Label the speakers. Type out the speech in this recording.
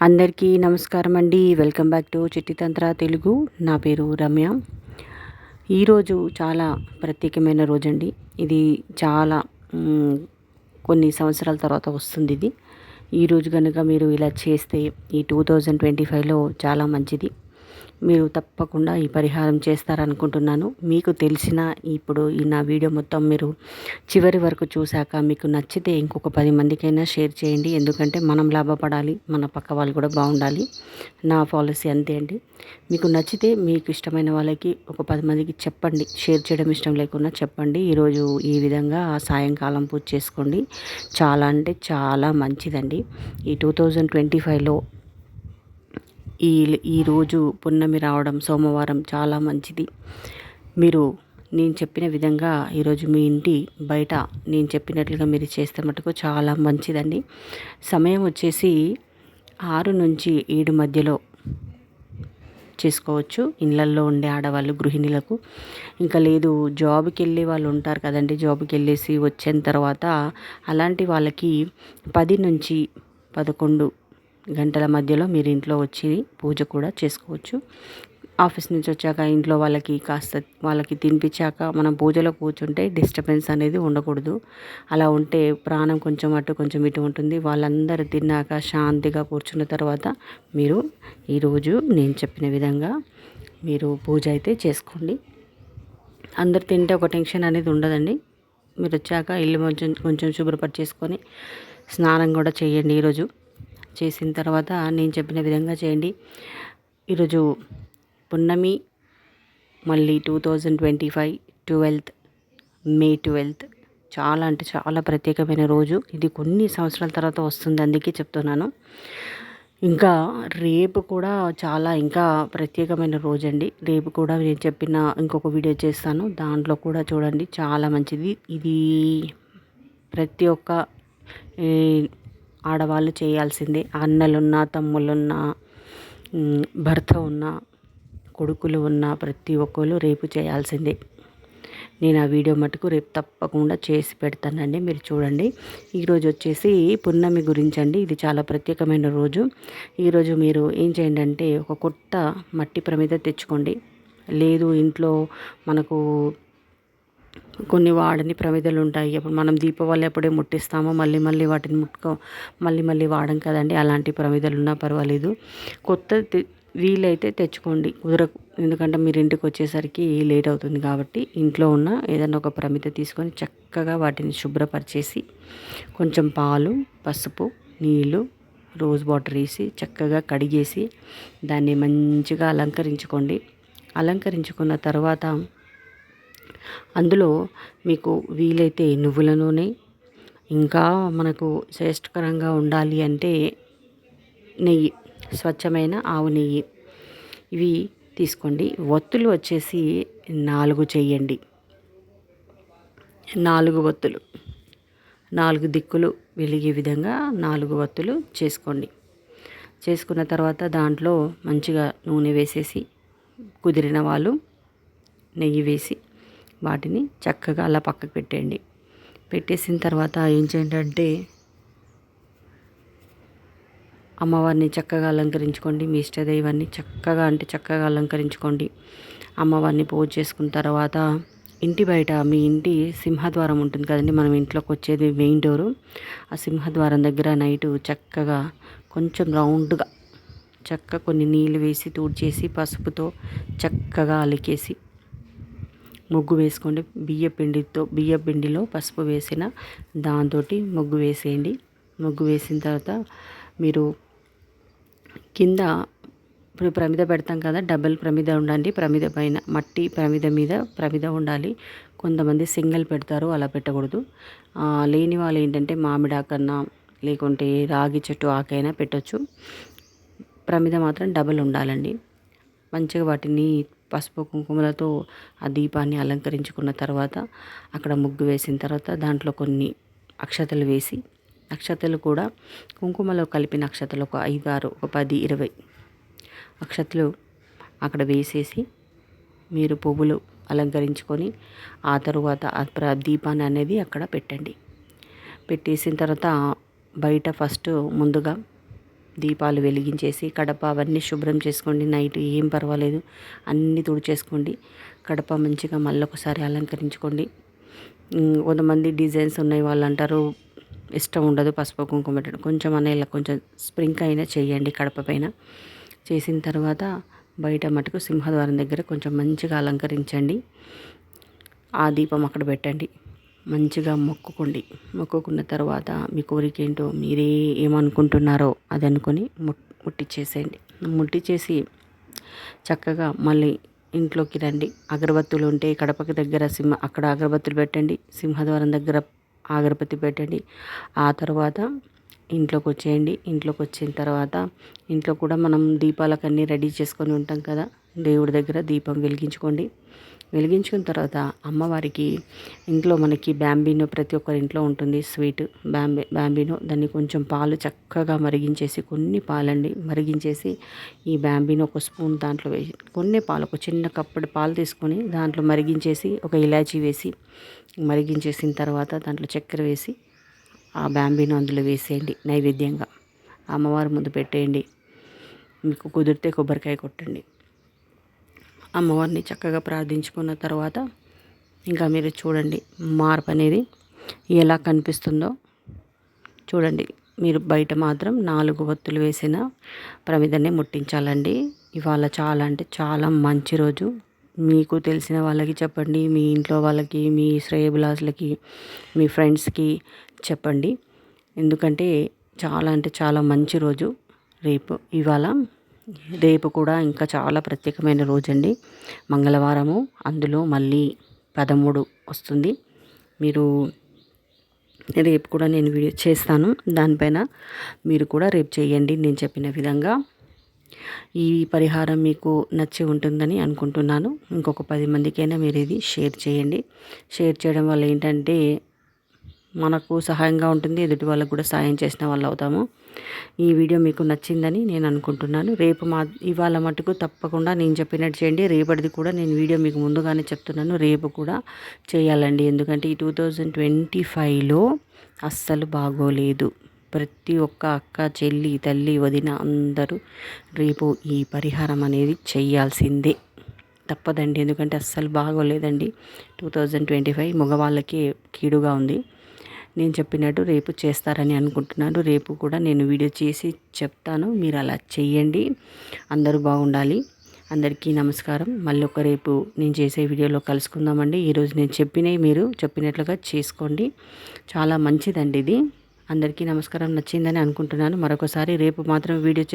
Speaker 1: అందరికీ నమస్కారం అండి. వెల్కమ్ బ్యాక్ టు చిట్టి తంత్ర తెలుగు. నా పేరు రమ్య. ఈరోజు చాలా ప్రత్యేకమైన రోజండి. ఇది చాలా కొన్ని సంవత్సరాల తర్వాత వస్తుంది ఇది. ఈరోజు కనుక మీరు ఇలా చేస్తే ఈ 2025లో చాలా మంచిది. మీరు తప్పకుండా ఈ పరిహారం చేస్తారనుకుంటున్నాను. మీకు తెలిసిన ఇప్పుడు ఈ నా వీడియో మొత్తం మీరు చివరి వరకు చూశాక మీకు నచ్చితే ఇంకొక 10 మందికైనా షేర్ చేయండి. ఎందుకంటే మనం లాభపడాలి, మన పక్క వాళ్ళు కూడా బాగుండాలి. నా పాలసీ అంతే అండి. మీకు నచ్చితే మీకు ఇష్టమైన వాళ్ళకి ఒక 10 మందికి చెప్పండి. షేర్ చేయడం ఇష్టం లేకున్నా చెప్పండి. ఈరోజు ఈ విధంగా సాయంకాలం పూజ చేసుకోండి. చాలా అంటే చాలా మంచిదండి. ఈ 2025లో ఈరోజు పున్నమి రావడం సోమవారం చాలా మంచిది. మీరు నేను చెప్పిన విధంగా ఈరోజు మీ ఇంటి బయట నేను చెప్పినట్లుగా మీరు చేస్తే మటుకు చాలా మంచిదండి. సమయం వచ్చేసి 6 నుంచి 7 మధ్యలో చేసుకోవచ్చు. ఇళ్ళల్లో ఉండే ఆడవాళ్ళు గృహిణులకు. ఇంకా లేదు జాబ్కి వెళ్ళే వాళ్ళు ఉంటారు కదండి. జాబ్కి వెళ్ళేసి వచ్చిన తర్వాత అలాంటి వాళ్ళకి 10 నుంచి 11 గంటల మధ్యలో మీరు ఇంట్లో వచ్చి పూజ కూడా చేసుకోవచ్చు. ఆఫీస్ నుంచి వచ్చాక ఇంట్లో వాళ్ళకి తినిపించాక మనం పూజలో కూర్చుంటే డిస్టర్బెన్స్ అనేది ఉండకూడదు. అలా ఉంటే ప్రాణం కొంచెం అటు కొంచెం ఇటు ఉంటుంది. వాళ్ళందరూ తిన్నాక శాంతిగా కూర్చున్న తర్వాత మీరు ఈరోజు నేను చెప్పిన విధంగా మీరు పూజ అయితే చేసుకోండి. అందరు తింటే ఒక టెన్షన్ అనేది ఉండదండి. మీరు వచ్చాక ఇల్లు కొంచెం శుభ్రపరిచేసుకొని స్నానం కూడా చేయండి. ఈరోజు చేసిన తర్వాత నేను చెప్పిన విధంగా చేయండి. ఈరోజు పున్నమి, మళ్ళీ 2025 12th మే 12th చాలా అంటే చాలా ప్రత్యేకమైన రోజు. ఇది కొన్ని సంవత్సరాల తర్వాత వస్తుంది, అందుకే చెప్తున్నాను. ఇంకా రేపు కూడా చాలా ఇంకా ప్రత్యేకమైన రోజు అండి. రేపు కూడా నేను చెప్పిన ఇంకొక వీడియో చేస్తాను, దాంట్లో కూడా చూడండి. చాలా మంచిది ఇది. ప్రతి ఒక్క ఆడవాళ్ళు చేయాల్సిందే. అన్నలున్నా, తమ్ముళ్ళున్నా, భర్త ఉన్నా, కొడుకులు ఉన్నా ప్రతి ఒక్కరు రేపు చేయాల్సిందే. నేను ఆ వీడియో మటుకు రేపు తప్పకుండా చేసి పెడతానండి, మీరు చూడండి. ఈరోజు వచ్చేసి పున్నమి గురించి అండి. ఇది చాలా ప్రత్యేకమైన రోజు. ఈరోజు మీరు ఏం చేయండి అంటే ఒక కొత్త మట్టి ప్రమిద తెచ్చుకోండి. లేదు ఇంట్లో మనకు కొన్ని వాడని ప్రమిదలు ఉంటాయి. అప్పుడు మనం దీపావళి అప్పుడే ముట్టిస్తాము, మళ్ళీ వాటిని మళ్ళీ వాడం కదండి. అలాంటి ప్రమిదలు ఉన్నా పర్వాలేదు. కొత్త వీలైతే తెచ్చుకోండి. కుదరకు ఎందుకంటే మీరు ఇంటికి వచ్చేసరికి లేట్ అవుతుంది కాబట్టి ఇంట్లో ఉన్న ఏదైనా ఒక ప్రమిద తీసుకొని చక్కగా వాటిని శుభ్రపరిచేసి కొంచెం పాలు, పసుపు, నీళ్ళు, రోజ్ వాటర్ వేసి చక్కగా కడిగేసి దాన్ని మంచిగా అలంకరించుకోండి. అలంకరించుకున్న తర్వాత అందులో మీకు వీలైతే నువ్వుల నూనె, ఇంకా మనకు శ్రేష్టకరంగా ఉండాలి అంటే నెయ్యి, స్వచ్ఛమైన ఆవు నెయ్యి, ఇవి తీసుకోండి. ఒత్తులు వచ్చేసి 4 చేయండి. 4 ఒత్తులు, 4 దిక్కులు వెలిగే విధంగా 4 ఒత్తులు చేసుకోండి. చేసుకున్న తర్వాత దాంట్లో మంచిగా నూనె వేసేసి, కుదిరిన వాళ్ళు నెయ్యి వేసి వాటిని చక్కగా అలా పక్కకు పెట్టండి. పెట్టేసిన తర్వాత ఏం చేయండి అంటే అమ్మవారిని చక్కగా అలంకరించుకోండి. మీ ఇష్టదైవాన్ని చక్కగా అలంకరించుకోండి. అమ్మవారిని పూజ చేసుకున్న తర్వాత ఇంటి బయట మీ ఇంటి సింహద్వారం ఉంటుంది కదండి, మనం ఇంట్లోకి వచ్చేది మెయిన్ డోరు. ఆ సింహద్వారం దగ్గర నైటు చక్కగా కొంచెం రౌండ్గా కొన్ని నీళ్ళు వేసి తూడ్చేసి పసుపుతో చక్కగా అలికేసి ముగ్గు వేసుకోండి. బియ్య పిండిలో పసుపు వేసిన దాంతో ముగ్గు వేసేయండి. ముగ్గు వేసిన తర్వాత మీరు కింద ఇప్పుడు ప్రమిద పెడతాం కదా, డబల్ ప్రమిద ఉండండి. ప్రమిద పైన మట్టి ప్రమిద మీద ప్రమిద ఉండాలి. కొంతమంది సింగిల్ పెడతారు, అలా పెట్టకూడదు. లేని వాళ్ళు ఏంటంటే మామిడాకన్నా లేకుంటే రాగి చెట్టు ఆకైనా పెట్టచ్చు. ప్రమిద మాత్రం డబల్ ఉండాలండి. మంచిగా వాటిని పసుపు కుంకుమలతో ఆ దీపాన్ని అలంకరించుకున్న తర్వాత అక్కడ ముగ్గు వేసిన తర్వాత దాంట్లో కొన్ని అక్షతలు వేసి, అక్షతలు కూడా కుంకుమలో కలిపిన అక్షతలు ఒక 5, 6, ఒక 10, 20 అక్షతలు అక్కడ వేసేసి మీరు పువ్వులు అలంకరించుకొని ఆ తరువాత దీపాన్ని అనేది అక్కడ పెట్టండి. పెట్టేసిన తర్వాత బయట ఫస్ట్ ముందుగా దీపాలు వెలిగించేసి కడప అవన్నీ శుభ్రం చేసుకోండి. నైట్ ఏం పర్వాలేదు, అన్నీ తుడిచేసుకోండి. కడప మంచిగా మళ్ళొకసారి అలంకరించుకోండి. కొంతమంది డిజైన్స్ ఉన్నాయి వాళ్ళు అంటారు ఇష్టం ఉండదు పసుపు కుంకుమ పెట్టడం. కొంచెం అనే ఇలా కొంచెం స్ప్రింక్ అయినా చేయండి కడప పైన. చేసిన తర్వాత బయట మటుకు సింహద్వారం దగ్గర కొంచెం మంచిగా అలంకరించండి. ఆ దీపం అక్కడ పెట్టండి. మంచిగా మొక్కుకోండి. మొక్కుకున్న తర్వాత మీ కోరిక ఏంటో మీరే ఏమనుకుంటున్నారో అది అనుకొని ముట్టిచ్చేసేయండి. ముట్టిచ్చేసి చక్కగా మళ్ళీ ఇంట్లోకి రండి. అగరబత్తులు ఉంటే కడపకి దగ్గర అక్కడ అగరబత్తులు పెట్టండి. సింహద్వారం దగ్గర అగరబత్తి పెట్టండి. ఆ తర్వాత ఇంట్లోకి వచ్చేయండి. ఇంట్లోకి వచ్చిన తర్వాత ఇంట్లో కూడా మనం దీపాలకన్నీ రెడీ చేసుకొని ఉంటాం కదా, దేవుడి దగ్గర దీపం వెలిగించుకోండి. వెలిగించుకున్న తర్వాత అమ్మవారికి ఇంట్లో మనకి బ్యాంబినో ప్రతి ఒక్కరి ఇంట్లో ఉంటుంది స్వీట్ బ్యాంబినో. దాన్ని కొంచెం పాలు చక్కగా మరిగించేసి, కొన్ని పాలండి మరిగించేసి ఈ బ్యాంబినో ఒక స్పూన్ దాంట్లో వేసి, కొన్ని పాలు ఒక చిన్న కప్పుడు పాలు తీసుకొని దాంట్లో మరిగించేసి ఒక ఇలాచీ వేసి మరిగించేసిన తర్వాత దాంట్లో చక్కెర వేసి ఆ బ్యాంబినో అందులో వేసేయండి. నైవేద్యంగా అమ్మవారి ముందు పెట్టేయండి. మీకు కుదిరితే కొబ్బరికాయ కొట్టండి. అమ్మవారిని చక్కగా ప్రార్థించుకున్న తర్వాత ఇంకా మీరు చూడండి మార్పు అనేది ఎలా కనిపిస్తుందో చూడండి. మీరు బయట మాత్రం 4 ఒత్తులు వేసిన ప్రమిదనే ముట్టించాలండి. ఇవాళ చాలా అంటే చాలా మంచి రోజు. మీకు తెలిసిన వాళ్ళకి చెప్పండి, మీ ఇంట్లో వాళ్ళకి, మీ శ్రేయోభిలాషులకి, మీ ఫ్రెండ్స్కి చెప్పండి. ఎందుకంటే చాలా అంటే చాలా మంచి రోజు ఇవాళ. రేపు కూడా ఇంకా చాలా ప్రత్యేకమైన రోజండి, మంగళవారము. అందులో మళ్ళీ 13 వస్తుంది. మీరు రేపు కూడా నేను వీడియో చేస్తాను, దానిపైన మీరు కూడా రేపు చేయండి నేను చెప్పిన విధంగా. ఈ పరిహారం మీకు నచ్చి ఉంటుందని అనుకుంటున్నాను. ఇంకొక 10 మందికైనా మీరు ఇది షేర్ చేయండి. షేర్ చేయడం వల్ల ఏంటంటే మనకు సహాయంగా ఉంటుంది, ఎదుటి వాళ్ళకు కూడా సహాయం చేసిన వాళ్ళు అవుతాము. ఈ వీడియో మీకు నచ్చిందని నేను అనుకుంటున్నాను. ఇవాళ మటుకు తప్పకుండా నేను చెప్పినట్టు చేయండి. రేపటిది కూడా నేను వీడియో మీకు ముందుగానే చెప్తున్నాను, రేపు కూడా చేయాలండి. ఎందుకంటే ఈ 2025లో అస్సలు బాగోలేదు. ప్రతి ఒక్క అక్క, చెల్లి, తల్లి, వదిన అందరూ రేపు ఈ పరిహారం అనేది చెయ్యాల్సిందే, తప్పదండి. ఎందుకంటే అస్సలు బాగోలేదండి 2025. మగవాళ్ళకి కీడుగా ఉంది. నేను చెప్పినట్టు రేపు చేస్తారని అనుకుంటున్నాను. రేపు కూడా నేను వీడియో చేసి చెప్తాను, మీరు అలా చెయ్యండి. అందరూ బాగుండాలి. అందరికీ నమస్కారం. మళ్ళీ రేపు నేను చేసే వీడియోలో కలుసుకుందామండి. ఈరోజు నేను చెప్పినవి మీరు చెప్పినట్లుగా చేసుకోండి, చాలా మంచిదండి ఇది. అందరికీ నమస్కారం. నచ్చిందని అనుకుంటున్నాను. మరొకసారి రేపు మాత్రం వీడియో